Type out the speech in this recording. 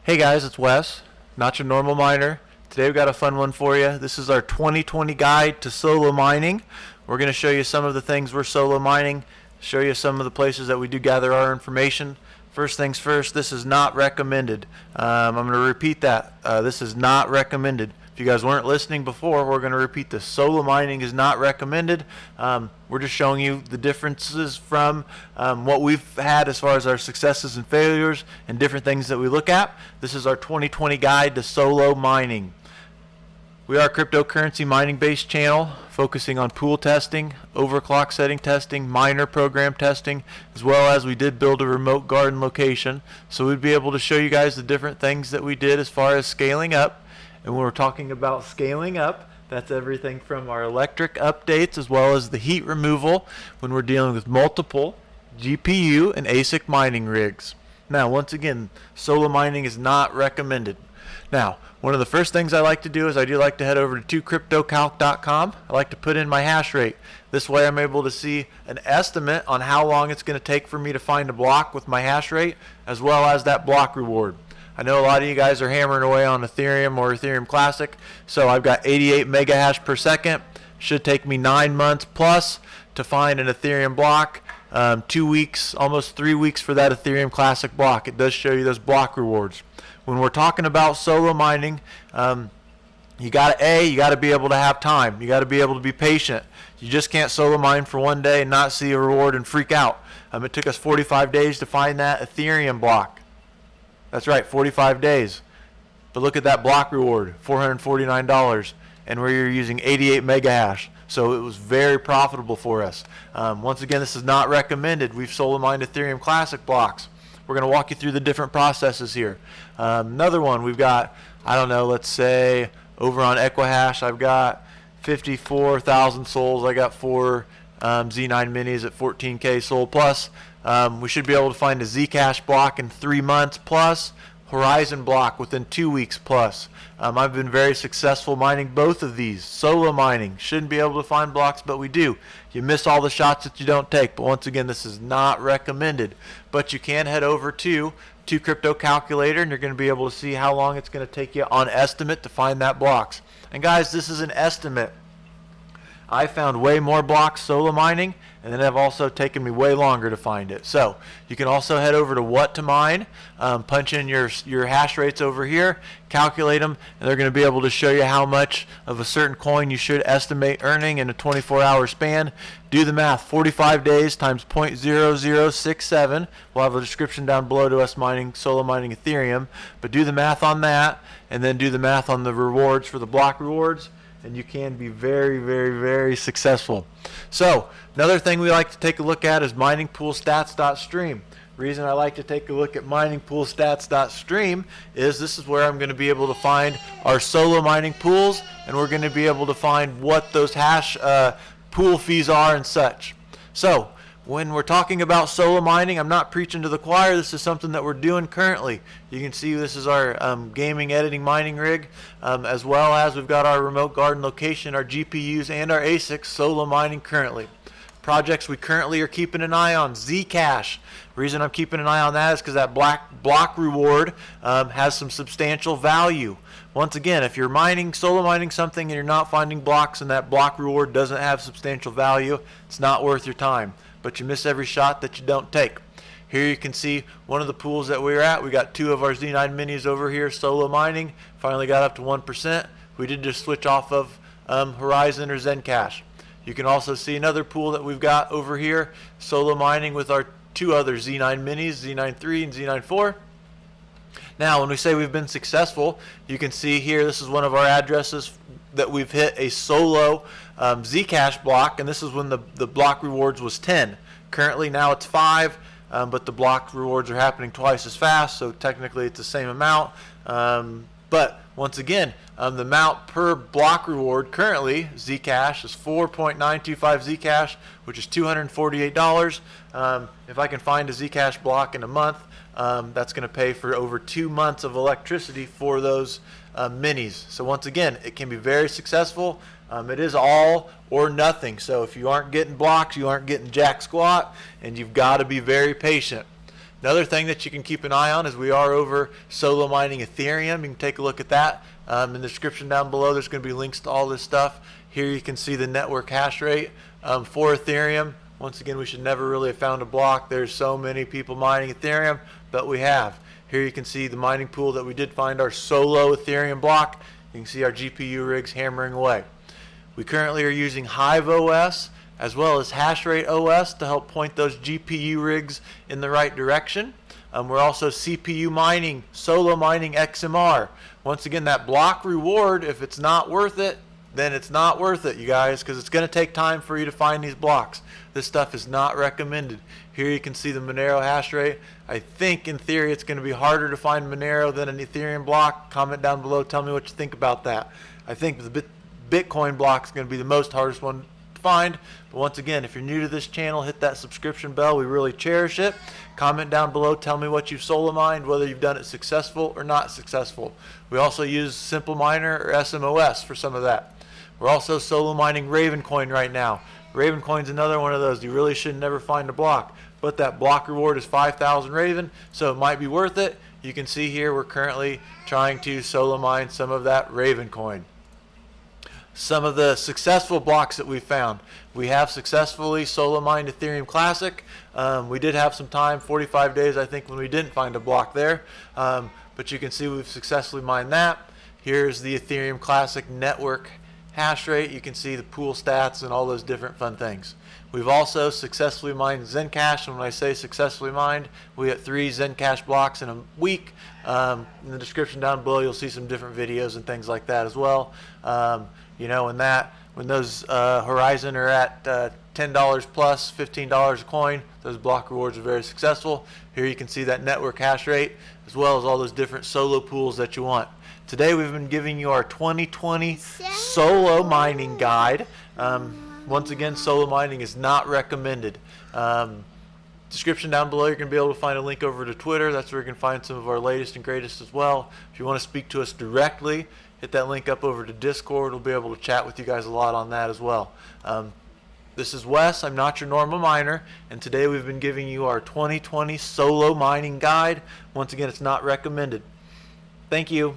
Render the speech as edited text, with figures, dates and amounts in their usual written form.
Hey guys, it's Wes, not your normal miner. Today we've got a fun one for you. This is our 2020 guide to solo mining. We're going to show you some of the things we're solo mining, show you some of the places that we do gather our information. First things first, this is not recommended. I'm going to repeat that. This is not recommended. If you guys weren't listening before, we're going to repeat this. Solo mining is not recommended. We're just showing you the differences from what we've had as far as our successes and failures and different things that we look at. This is our 2020 guide to solo mining. We are a cryptocurrency mining based channel focusing on pool testing, overclock setting testing, miner program testing, as well as we did build a remote garden location. So we'd be able to show you guys the different things that we did as far as scaling up. And when we're talking about scaling up, that's everything from our electric updates as well as the heat removal when we're dealing with multiple GPU and ASIC mining rigs. Now, once again, solo mining is not recommended. Now, one of the first things I like to do is I do like to head over to 2cryptocalc.com. I like to put in my hash rate. This way I'm able to see an estimate on how long it's going to take for me to find a block with my hash rate as well as that block reward. I know a lot of you guys are hammering away on Ethereum or Ethereum Classic, so I've got 88 mega hash per second. Should take me 9 months plus to find an Ethereum block. 2 weeks, almost 3 weeks for that Ethereum Classic block. It does show you those block rewards. When we're talking about solo mining, you got to be able to have time. You got to be able to be patient. You just can't solo mine for one day and not see a reward and freak out. It took us 45 days to find that Ethereum block. That's right, 45 days. But look at that block reward, $449, and we're using 88 mega hash. So it was very profitable for us. Once again, this is not recommended. We've solo mined Ethereum Classic blocks. We're going to walk you through the different processes here. Another one, we've got, I don't know, let's say over on Equihash, I've got 54,000 souls. I got 4 Z9 minis at 14K sold plus. We should be able to find a Zcash block in 3 months plus, Horizon block within 2 weeks plus. I've been very successful mining both of these. Solo mining. Shouldn't be able to find blocks, but we do. You miss all the shots that you don't take. But once again, this is not recommended. But you can head over to Crypto Calculator, and you're going to be able to see how long it's going to take you on estimate to find that blocks. And guys, this is an estimate. I found way more blocks solo mining, and then have also taken me way longer to find it. So you can also head over to what to mine, punch in your hash rates over here, calculate them, and they're going to be able to show you how much of a certain coin you should estimate earning in a 24-hour span. Do the math. 45 days times 0.0067. We'll have a description down below to us solo mining Ethereum. But do the math on that, and then do the math on the rewards for the block rewards, and you can be very, very, very successful. So another thing we like to take a look at is miningpoolstats.stream. Reason I like to take a look at miningpoolstats.stream is this is where I'm going to be able to find our solo mining pools, and we're going to be able to find what those hash pool fees are and such. So when we're talking about solo mining, I'm not preaching to the choir. This is something that we're doing currently. You can see this is our gaming editing mining rig, as well as we've got our remote garden location, our GPUs, and our ASICs solo mining currently. Projects we currently are keeping an eye on, Zcash. The reason I'm keeping an eye on that is because that block reward has some substantial value. Once again, if you're solo mining something and you're not finding blocks and that block reward doesn't have substantial value, it's not worth your time. But you miss every shot that you don't take. Here you can see one of the pools that we're at. We got 2 of our Z9 minis over here solo mining. Finally got up to 1%. We did just switch off of Horizon or Zencash. You can also see another pool that we've got over here solo mining with our 2 other Z9 minis, Z93 and Z94. Now, when we say we've been successful, you can see here this is one of our addresses that we've hit a solo Zcash block, and this is when the block rewards was 10. Currently now it's 5, but the block rewards are happening twice as fast, so technically it's the same amount. But once again, the amount per block reward currently, Zcash, is 4.925 Zcash, which is $248. If I can find a Zcash block in a month, that's going to pay for over 2 months of electricity for those minis. So once again, it can be very successful. It is all or nothing. So if you aren't getting blocks, you aren't getting jack squat, and you've got to be very patient. Another thing that you can keep an eye on is we are over solo mining Ethereum. You can take a look at that. In the description down below, there's going to be links to all this stuff. Here you can see the network hash rate for Ethereum. Once again, we should never really have found a block. There's so many people mining Ethereum, but we have. Here you can see the mining pool that we did find our solo Ethereum block. You can see our GPU rigs hammering away. We currently are using Hive OS as well as Hashrate OS to help point those GPU rigs in the right direction. We're also CPU mining, solo mining XMR. Once again, that block reward, if it's not worth it, then it's not worth it, you guys, because it's going to take time for you to find these blocks. This stuff is not recommended. Here you can see the Monero hash rate. I think in theory it's going to be harder to find Monero than an Ethereum block. Comment down below, tell me what you think about that. I think the Bitcoin block is going to be the most hardest one to find. But once again, if you're new to this channel, hit that subscription bell. We really cherish it. Comment down below, tell me what you've solo mined, whether you've done it successful or not successful. We also use Simple Miner or SMOS for some of that. We're also solo mining Ravencoin right now. Ravencoin's another one of those. You really should never find a block, but that block reward is 5,000 Raven, so it might be worth it. You can see here we're currently trying to solo mine some of that Ravencoin. Some of the successful blocks that we found. We have successfully solo mined Ethereum Classic. We did have some time, 45 days I think, when we didn't find a block there. But you can see we've successfully mined that. Here's the Ethereum Classic network hash rate. You can see the pool stats and all those different fun things. We've also successfully mined Zencash, and when I say successfully mined, we got 3 Zencash blocks in a week. In the description down below, you'll see some different videos and things like that as well. You know, when those Horizon are at $10 plus, $15 a coin, those block rewards are very successful. Here you can see that network hash rate, as well as all those different solo pools that you want. Today we've been giving you our 2020 solo mining guide. Once again, solo mining is not recommended. Description down below, you're going to be able to find a link over to Twitter. That's where you can find some of our latest and greatest as well. If you want to speak to us directly, hit that link up over to Discord. We'll be able to chat with you guys a lot on that as well. This is Wes. I'm not your normal miner, and today we've been giving you our 2020 solo mining guide. Once again, it's not recommended. Thank you.